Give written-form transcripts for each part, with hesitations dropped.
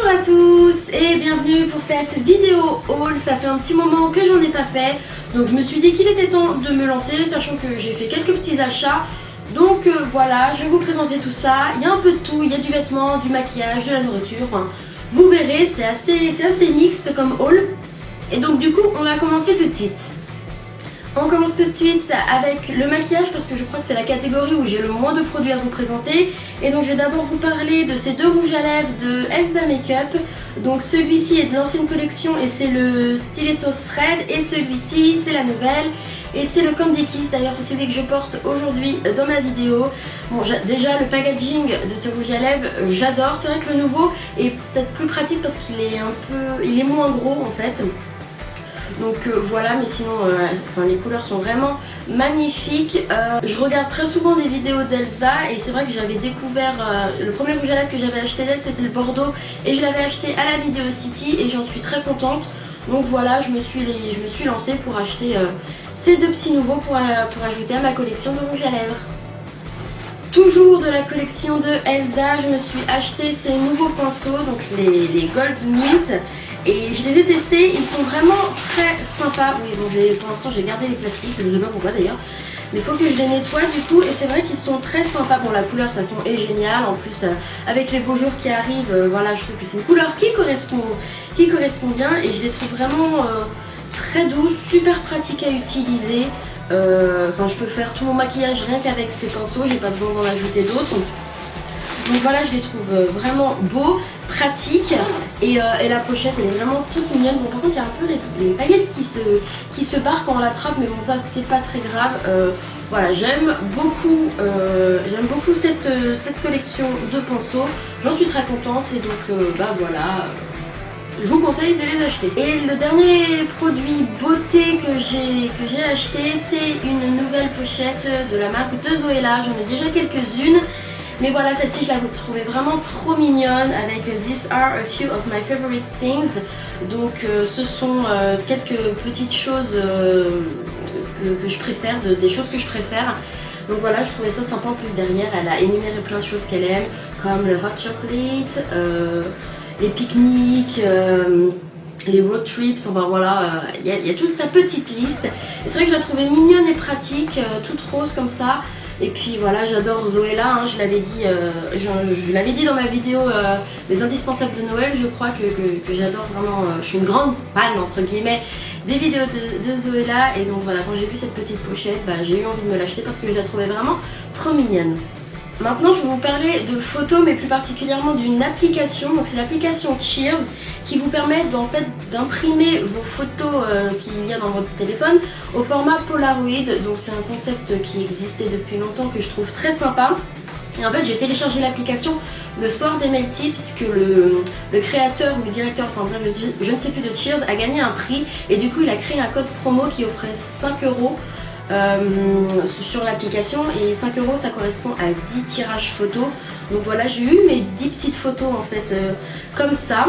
Bonjour à tous et bienvenue pour cette vidéo haul. Ça fait un petit moment que j'en ai pas fait, donc je me suis dit qu'il était temps de me lancer, sachant que j'ai fait quelques petits achats. Donc voilà, je vais vous présenter tout ça. Il y a un peu de tout, il y a du vêtement, du maquillage, de la nourriture, enfin vous verrez, c'est assez mixte comme haul. Et donc du coup on va commencer tout de suite. On commence tout de suite avec le maquillage parce que je crois que c'est la catégorie où j'ai le moins de produits à vous présenter. Et donc je vais d'abord vous parler de ces deux rouges à lèvres de Elsa Makeup. Donc celui-ci est de l'ancienne collection et c'est le Stiletto Thread, et celui-ci c'est la nouvelle et c'est le Candy Kiss. D'ailleurs c'est celui que je porte aujourd'hui dans ma vidéo. Bon, déjà le packaging de ce rouge à lèvres j'adore. C'est vrai que le nouveau est peut-être plus pratique parce qu'il est moins gros en fait. Donc voilà, mais sinon les couleurs sont vraiment magnifiques. Je regarde très souvent des vidéos d'Elsa et c'est vrai que j'avais découvert le premier rouge à lèvres que j'avais acheté d'elle, c'était le Bordeaux, et je l'avais acheté à la Video City et j'en suis très contente. Donc voilà, je me suis lancée pour acheter ces deux petits nouveaux pour ajouter à ma collection de rouge à lèvres. Toujours de la collection de Elsa, je me suis acheté ces nouveaux pinceaux, donc les Gold Mint. Et je les ai testés, ils sont vraiment très sympas. Oui, bon, pour l'instant j'ai gardé les plastiques, je ne sais pas pourquoi d'ailleurs. Mais il faut que je les nettoie du coup, et c'est vrai qu'ils sont très sympas. Bon, la couleur de toute façon est géniale, en plus avec les beaux jours qui arrivent, voilà, je trouve que c'est une couleur qui correspond bien. Et je les trouve vraiment très douces, super pratiques à utiliser. Enfin, je peux faire tout mon maquillage rien qu'avec ces pinceaux, j'ai pas besoin d'en ajouter d'autres. Donc voilà, je les trouve vraiment beaux, pratiques, et la pochette elle est vraiment toute mignonne. Bon, par contre il y a un peu les paillettes qui se barrent quand on l'attrape, mais bon, ça c'est pas très grave. Voilà, j'aime beaucoup cette collection de pinceaux, j'en suis très contente, et donc voilà, je vous conseille de les acheter. Et le dernier produit beauté que j'ai acheté, c'est une nouvelle pochette de la marque de Zoella. J'en ai déjà quelques-unes. Mais voilà, celle-ci je la trouvais vraiment trop mignonne avec These are a few of my favorite things. Donc ce sont quelques petites choses que je préfère, des choses que je préfère. Donc voilà, je trouvais ça sympa. En plus derrière elle a énuméré plein de choses qu'elle aime, comme le hot chocolate, les pique-niques, les road trips, enfin voilà, il y a toute sa petite liste. Et c'est vrai que je la trouvais mignonne et pratique, toute rose comme ça. Et puis voilà, j'adore Zoella, hein, je l'avais dit dans ma vidéo les indispensables de Noël. Je crois que j'adore vraiment, je suis une grande fan entre guillemets des vidéos de Zoella. Et donc voilà, quand j'ai vu cette petite pochette, j'ai eu envie de me l'acheter parce que je la trouvais vraiment trop mignonne. Maintenant je vais vous parler de photos, mais plus particulièrement d'une application. Donc c'est l'application Cheers qui vous permet en fait d'imprimer vos photos qu'il y a dans votre téléphone au format Polaroid. Donc c'est un concept qui existait depuis longtemps, que je trouve très sympa. Et en fait j'ai téléchargé l'application le soir des Melty, puisque le créateur ou le directeur, enfin bref je ne sais plus, de Cheers a gagné un prix. Et du coup il a créé un code promo qui offrait 5 € sur l'application, et 5 € ça correspond à 10 tirages photos. Donc voilà, j'ai eu mes 10 petites photos en fait comme ça.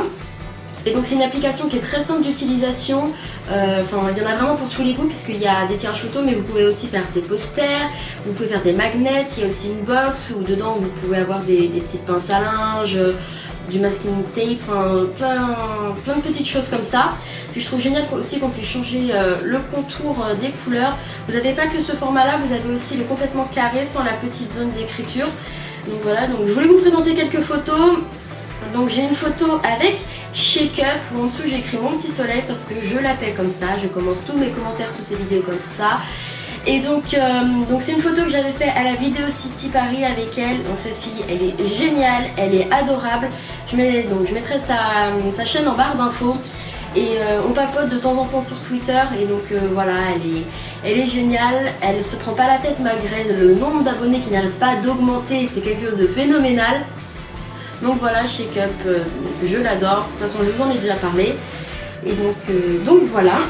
Et donc c'est une application qui est très simple d'utilisation. Enfin il y en a vraiment pour tous les goûts, puisqu'il y a des tirages photos, mais vous pouvez aussi faire des posters, vous pouvez faire des magnets. Il y a aussi une box où dedans vous pouvez avoir des petites pinces à linge, du masking tape, enfin, plein de petites choses comme ça. Puis je trouve génial aussi qu'on puisse changer le contour des couleurs. Vous n'avez pas que ce format là, vous avez aussi le complètement carré sans la petite zone d'écriture. Donc voilà, donc je voulais vous présenter quelques photos. Donc j'ai une photo avec Shake Up où en dessous j'ai écrit mon petit soleil parce que je l'appelle comme ça. Je commence tous mes commentaires sous ces vidéos comme ça. Et donc c'est une photo que j'avais fait à la Video City Paris avec elle. Donc cette fille elle est géniale, elle est adorable. Je mettrai sa chaîne en barre d'infos. Et on papote de temps en temps sur Twitter. Et donc voilà, elle est géniale. Elle se prend pas la tête malgré le nombre d'abonnés qui n'arrête pas d'augmenter. C'est quelque chose de phénoménal. Donc voilà, Shake Up, je l'adore. De toute façon je vous en ai déjà parlé. Et donc voilà.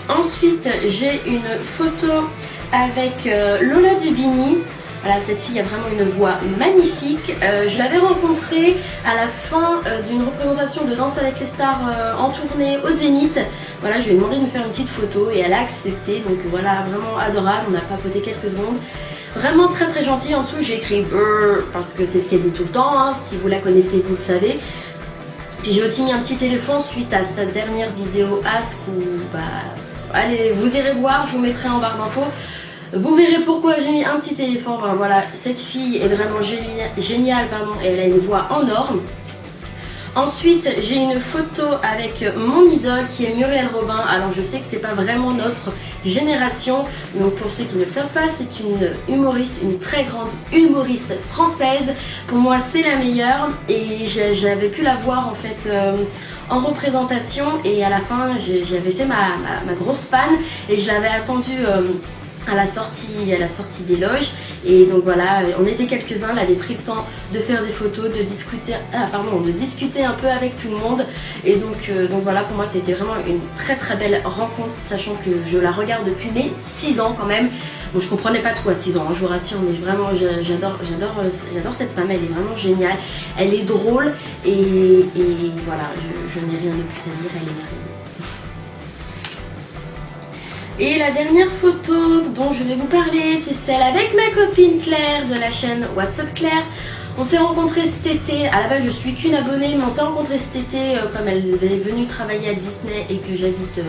Ensuite j'ai une photo avec Lola Dubini. Voilà, cette fille a vraiment une voix magnifique. Je l'avais rencontrée à la fin d'une représentation de Danse avec les stars en tournée au Zénith. Voilà, je lui ai demandé de me faire une petite photo et elle a accepté. Donc voilà, vraiment adorable. On a papoté quelques secondes. Vraiment très très gentille. En dessous j'ai écrit Brrr parce que c'est ce qu'elle dit tout le temps, hein. Si vous la connaissez vous le savez. Puis j'ai aussi mis un petit éléphant suite à sa dernière vidéo Ask où bah allez, vous irez voir, je vous mettrai en barre d'infos. Vous verrez pourquoi j'ai mis un petit éléphant. Enfin, voilà, cette fille est vraiment géniale, pardon, et elle a une voix en or. Ensuite, j'ai une photo avec mon idole qui est Muriel Robin. Alors je sais que c'est pas vraiment notre génération, donc pour ceux qui ne le savent pas, c'est une humoriste, une très grande humoriste française. Pour moi, c'est la meilleure et j'avais pu la voir en fait en représentation et à la fin, j'avais fait ma grosse fan et je l'avais attendue à la sortie des loges et donc voilà, on était quelques-uns, elle avait pris le temps de faire des photos, de discuter un peu avec tout le monde et donc voilà, pour moi c'était vraiment une très très belle rencontre, sachant que je la regarde depuis mes 6 ans quand même. Bon, je comprenais pas tout à 6 ans, hein, je vous rassure, mais vraiment j'adore cette femme, elle est vraiment géniale, elle est drôle et voilà, je n'ai rien de plus à dire, elle est merveilleuse. Et la dernière photo dont je vais vous parler, c'est celle avec ma copine Claire de la chaîne What's Up Claire. On s'est rencontrés cet été, à la base je suis qu'une abonnée, mais on s'est rencontrés cet été comme elle est venue travailler à Disney et que j'habite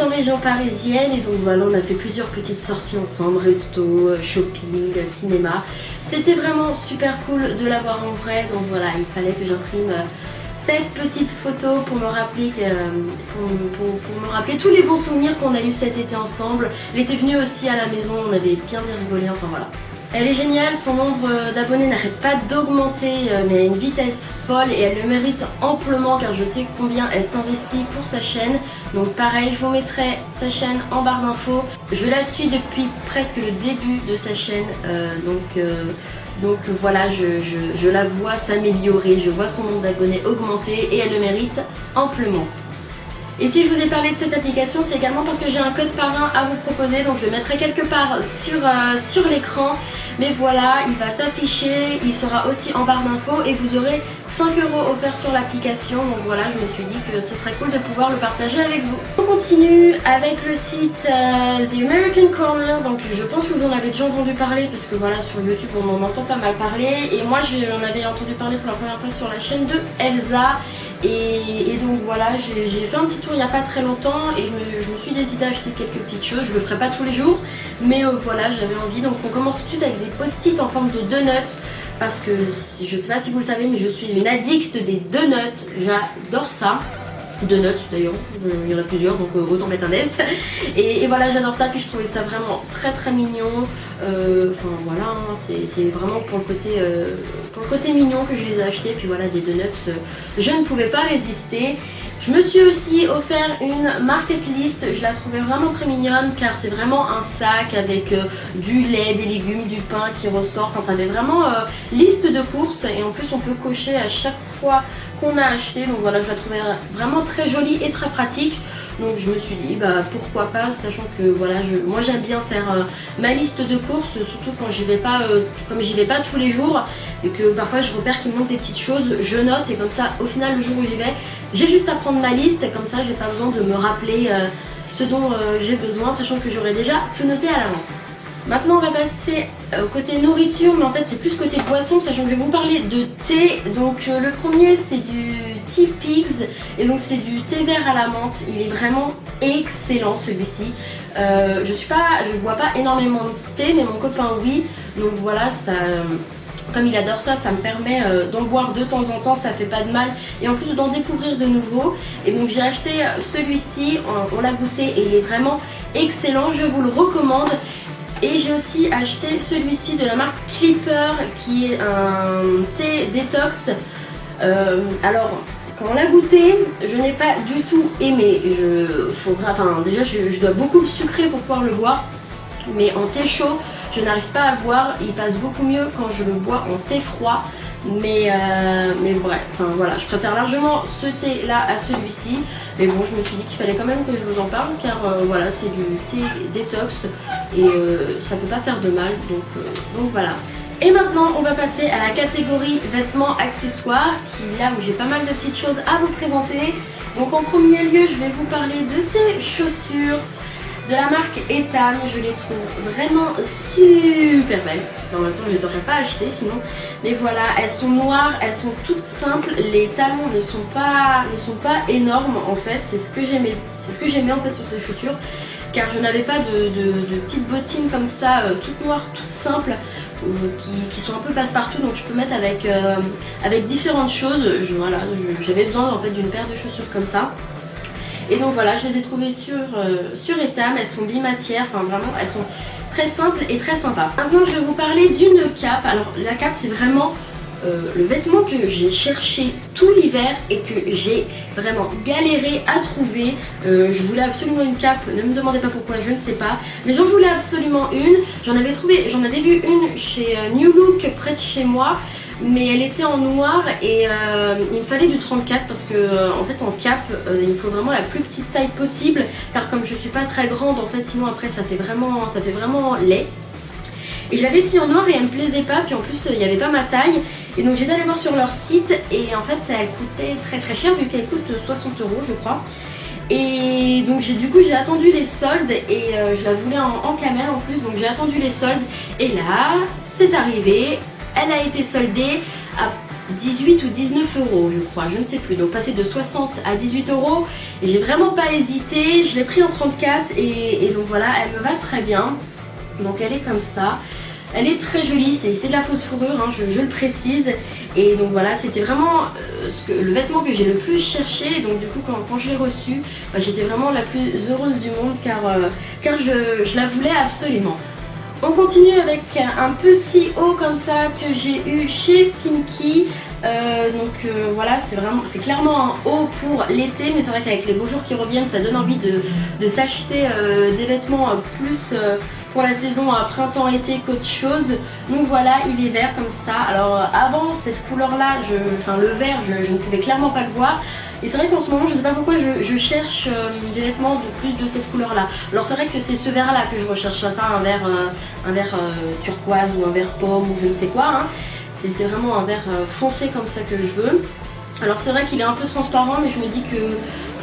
en région parisienne. Et donc voilà, on a fait plusieurs petites sorties ensemble, resto, shopping, cinéma. C'était vraiment super cool de la voir en vrai, donc voilà, il fallait que j'imprime cette petite photo pour me rappeler tous les bons souvenirs qu'on a eu cet été ensemble. Elle était venue aussi à la maison, on avait bien rigolé, enfin voilà. Elle est géniale, son nombre d'abonnés n'arrête pas d'augmenter, mais à une vitesse folle et elle le mérite amplement car je sais combien elle s'investit pour sa chaîne. Donc pareil, je vous mettrai sa chaîne en barre d'infos. Je la suis depuis presque le début de sa chaîne, donc voilà, je la vois s'améliorer, je vois son nombre d'abonnés augmenter et elle le mérite amplement. Et si je vous ai parlé de cette application, c'est également parce que j'ai un code parrain à vous proposer, donc je le mettrai quelque part sur l'écran. Mais voilà, il va s'afficher, il sera aussi en barre d'infos et vous aurez 5 € offerts sur l'application. Donc voilà, je me suis dit que ce serait cool de pouvoir le partager avec vous. On continue avec le site The American Corner. Donc je pense que vous en avez déjà entendu parler parce que voilà, sur YouTube on en entend pas mal parler. Et moi j'en avais entendu parler pour la première fois sur la chaîne de Elsa. Et donc voilà, j'ai fait un petit tour il n'y a pas très longtemps et je me suis décidée à acheter quelques petites choses. Je le ferai pas tous les jours, mais voilà, j'avais envie. Donc on commence tout de suite avec des post-it en forme de donuts. Parce que je sais pas si vous le savez, mais je suis une addict des donuts. J'adore ça. Donuts d'ailleurs, il y en a plusieurs, donc autant mettre un S. Et voilà, j'adore ça, puis je trouvais ça vraiment très très mignon. Enfin voilà, hein, c'est vraiment pour le côté mignon que je les ai achetés. Puis voilà, des donuts, je ne pouvais pas résister. Je me suis aussi offert une market list, je la trouvais vraiment très mignonne car c'est vraiment un sac avec du lait, des légumes, du pain qui ressort. Enfin ça fait vraiment liste de courses et en plus on peut cocher à chaque fois qu'on a acheté. Donc voilà, je la trouvais vraiment très jolie et très pratique. Donc je me suis dit bah pourquoi pas, sachant que voilà, moi j'aime bien faire ma liste de courses, surtout quand j'y vais pas, comme j'y vais pas tous les jours et que parfois je repère qu'il me manque des petites choses, je note et comme ça au final le jour où j'y vais, j'ai juste à prendre ma liste et comme ça j'ai pas besoin de me rappeler ce dont j'ai besoin, sachant que j'aurais déjà tout noté à l'avance. Maintenant on va passer au côté nourriture, mais en fait c'est plus côté boisson, sachant que je vais vous parler de thé. Donc le premier c'est du Tea Pigs et donc c'est du thé vert à la menthe. Il est vraiment excellent celui-ci. Je bois pas énormément de thé, mais mon copain oui. Donc voilà, ça, comme il adore ça, ça me permet d'en boire de temps en temps, ça fait pas de mal et en plus d'en découvrir de nouveaux. Et donc j'ai acheté celui-ci, on l'a goûté et il est vraiment excellent, je vous le recommande. Et j'ai aussi acheté celui-ci de la marque Clipper qui est un thé détox. Alors quand on l'a goûté, je n'ai pas du tout aimé. Déjà je dois beaucoup le sucrer pour pouvoir le boire. Mais en thé chaud, je n'arrive pas à le boire. Il passe beaucoup mieux quand je le bois en thé froid. Mais bref, enfin voilà, je préfère largement ce thé là à celui-ci. Mais bon, je me suis dit qu'il fallait quand même que je vous en parle car voilà, c'est du thé détox et ça peut pas faire de mal, donc voilà. Et maintenant on va passer à la catégorie vêtements accessoires, qui est là où j'ai pas mal de petites choses à vous présenter. Donc en premier lieu je vais vous parler de ces chaussures. de la marque Etam. Je les trouve vraiment super belles. En même temps je les aurais pas achetées sinon. Mais voilà, elles sont noires, elles sont toutes simples. Les talons ne sont pas énormes en fait. C'est ce que j'aimais en fait sur ces chaussures. Car je n'avais pas de petites bottines comme ça, toutes noires, toutes simples, qui sont un peu passe-partout, donc je peux mettre avec différentes choses. J'avais besoin en fait d'une paire de chaussures comme ça. Et donc voilà, je les ai trouvées sur Etam, elles sont bimatières, enfin vraiment elles sont très simples et très sympas. Maintenant je vais vous parler d'une cape. Alors la cape c'est vraiment le vêtement que j'ai cherché tout l'hiver et que j'ai vraiment galéré à trouver. Je voulais absolument une cape, ne me demandez pas pourquoi, je ne sais pas, mais j'en voulais absolument une. J'en avais vu une chez New Look près de chez moi, mais elle était en noir et il me fallait du 34 parce que en fait en cap il me faut vraiment la plus petite taille possible, car comme je suis pas très grande en fait, sinon après ça fait vraiment laid. Et je l'avais essayé en noir et elle me plaisait pas, puis en plus il n'y avait pas ma taille. Et donc j'ai allé voir sur leur site et en fait elle coûtait très très cher vu qu'elle coûte 60 € je crois. Et donc du coup j'ai attendu les soldes et je la voulais en camel en plus, donc j'ai attendu les soldes. Et là c'est arrivé, elle a été soldée à 18 ou 19 € je crois, je ne sais plus. Donc passé de 60 à 18 € et j'ai vraiment pas hésité, je l'ai pris en 34 et donc voilà, elle me va très bien. Donc elle est comme ça. Elle est très jolie, c'est de la fausse fourrure, hein, je le précise. Et donc voilà, c'était vraiment le vêtement que j'ai le plus cherché. Donc du coup quand je l'ai reçu, j'étais vraiment la plus heureuse du monde car je la voulais absolument. On continue avec un petit haut comme ça que j'ai eu chez Pinky. Voilà, c'est clairement un haut pour l'été, mais c'est vrai qu'avec les beaux jours qui reviennent, ça donne envie de s'acheter des vêtements plus pour la saison printemps-été qu'autre chose. Donc voilà, il est vert comme ça. Alors avant cette couleur là, le vert, je ne pouvais clairement pas le voir. Et c'est vrai qu'en ce moment, je ne sais pas pourquoi je cherche des vêtements de plus de cette couleur là. Alors c'est vrai que c'est ce vert là que je recherche, pas un vert turquoise ou un vert pomme ou je ne sais quoi, hein. C'est vraiment un vert foncé comme ça que je veux. Alors c'est vrai qu'il est un peu transparent, mais je me dis que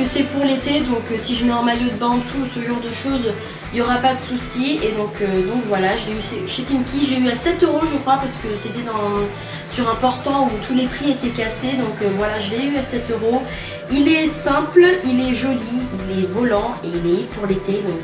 c'est pour l'été, donc si je mets un maillot de bain en dessous, ce genre de choses, il n'y aura pas de souci. Et donc voilà, je l'ai eu chez Pinky, j'ai eu à 7 € je crois, parce que c'était sur un portant où tous les prix étaient cassés. Donc voilà, je l'ai eu à 7 €. Il est simple, il est joli, il est volant et il est pour l'été, donc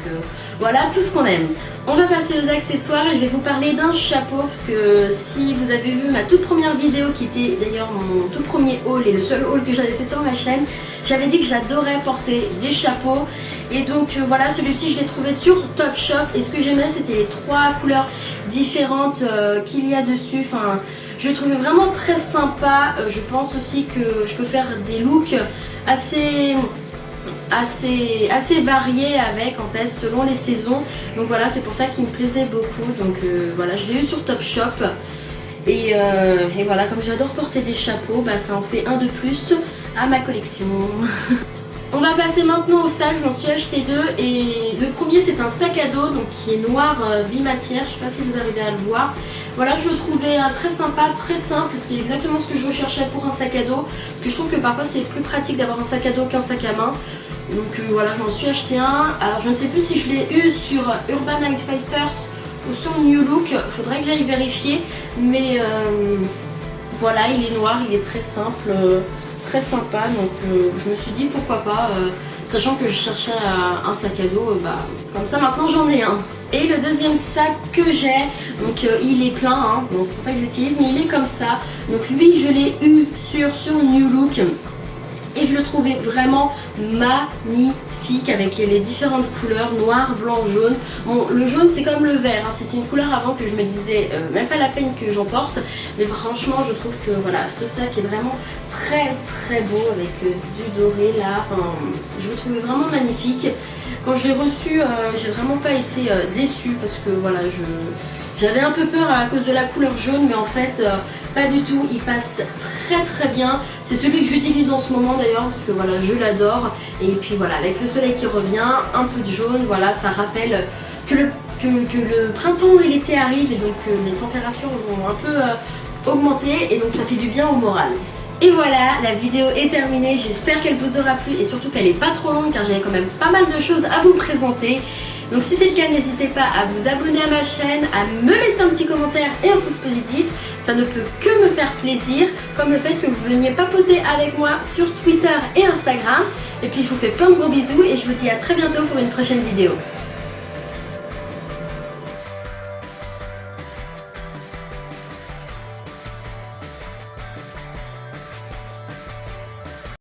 voilà tout ce qu'on aime. On va passer aux accessoires et je vais vous parler d'un chapeau, parce que si vous avez vu ma toute première vidéo, qui était d'ailleurs mon tout premier haul et le seul haul que j'avais fait sur ma chaîne, j'avais dit que j'adorais porter des chapeaux. Et donc voilà, celui-ci je l'ai trouvé sur Topshop et ce que j'aimais c'était les 3 couleurs différentes qu'il y a dessus. Enfin, je l'ai trouvé vraiment très sympa. Je pense aussi que je peux faire des looks assez variés avec en fait selon les saisons. Donc voilà, c'est pour ça qu'il me plaisait beaucoup. Donc voilà, je l'ai eu sur Topshop. Et voilà, comme j'adore porter des chapeaux, ça en fait un de plus à ma collection. On va passer maintenant au sac, j'en suis acheté 2 et le premier c'est un sac à dos donc qui est noir bimatière, je sais pas si vous arrivez à le voir. Voilà, je le trouvais très sympa, très simple, c'est exactement ce que je recherchais pour un sac à dos. Puis je trouve que parfois c'est plus pratique d'avoir un sac à dos qu'un sac à main. Donc voilà, j'en suis acheté un. Alors je ne sais plus si je l'ai eu sur Urban Outfitters ou sur New Look, faudrait que j'aille vérifier. Mais voilà, il est noir, il est très simple. Très sympa, donc je me suis dit pourquoi pas, sachant que je cherchais un sac à dos, comme ça maintenant j'en ai un. Et le deuxième sac que j'ai, donc il est plein, hein, donc c'est pour ça que j'utilise, mais il est comme ça. Donc lui je l'ai eu sur New Look et je le trouvais vraiment magnifique avec les différentes couleurs, noir, blanc, jaune. Bon, le jaune c'est comme le vert, hein. C'était une couleur avant que je me disais même pas la peine que j'en porte, mais franchement je trouve que voilà, ce sac est vraiment très très beau avec du doré là. Enfin, je le trouvais vraiment magnifique. Quand je l'ai reçu, j'ai vraiment pas été déçue parce que voilà, j'avais un peu peur à cause de la couleur jaune, mais en fait pas du tout, il passe très très bien. C'est celui que j'utilise en ce moment d'ailleurs parce que voilà, je l'adore. Et puis voilà, avec le soleil qui revient, un peu de jaune, voilà, ça rappelle que le printemps et l'été arrivent et donc les températures vont un peu augmenter et donc ça fait du bien au moral. Et voilà, la vidéo est terminée, j'espère qu'elle vous aura plu et surtout qu'elle n'est pas trop longue car j'avais quand même pas mal de choses à vous présenter. Donc si c'est le cas, n'hésitez pas à vous abonner à ma chaîne, à me laisser un petit commentaire et un pouce positif. Ça ne peut que me faire plaisir, comme le fait que vous veniez papoter avec moi sur Twitter et Instagram. Et puis je vous fais plein de gros bisous et je vous dis à très bientôt pour une prochaine vidéo.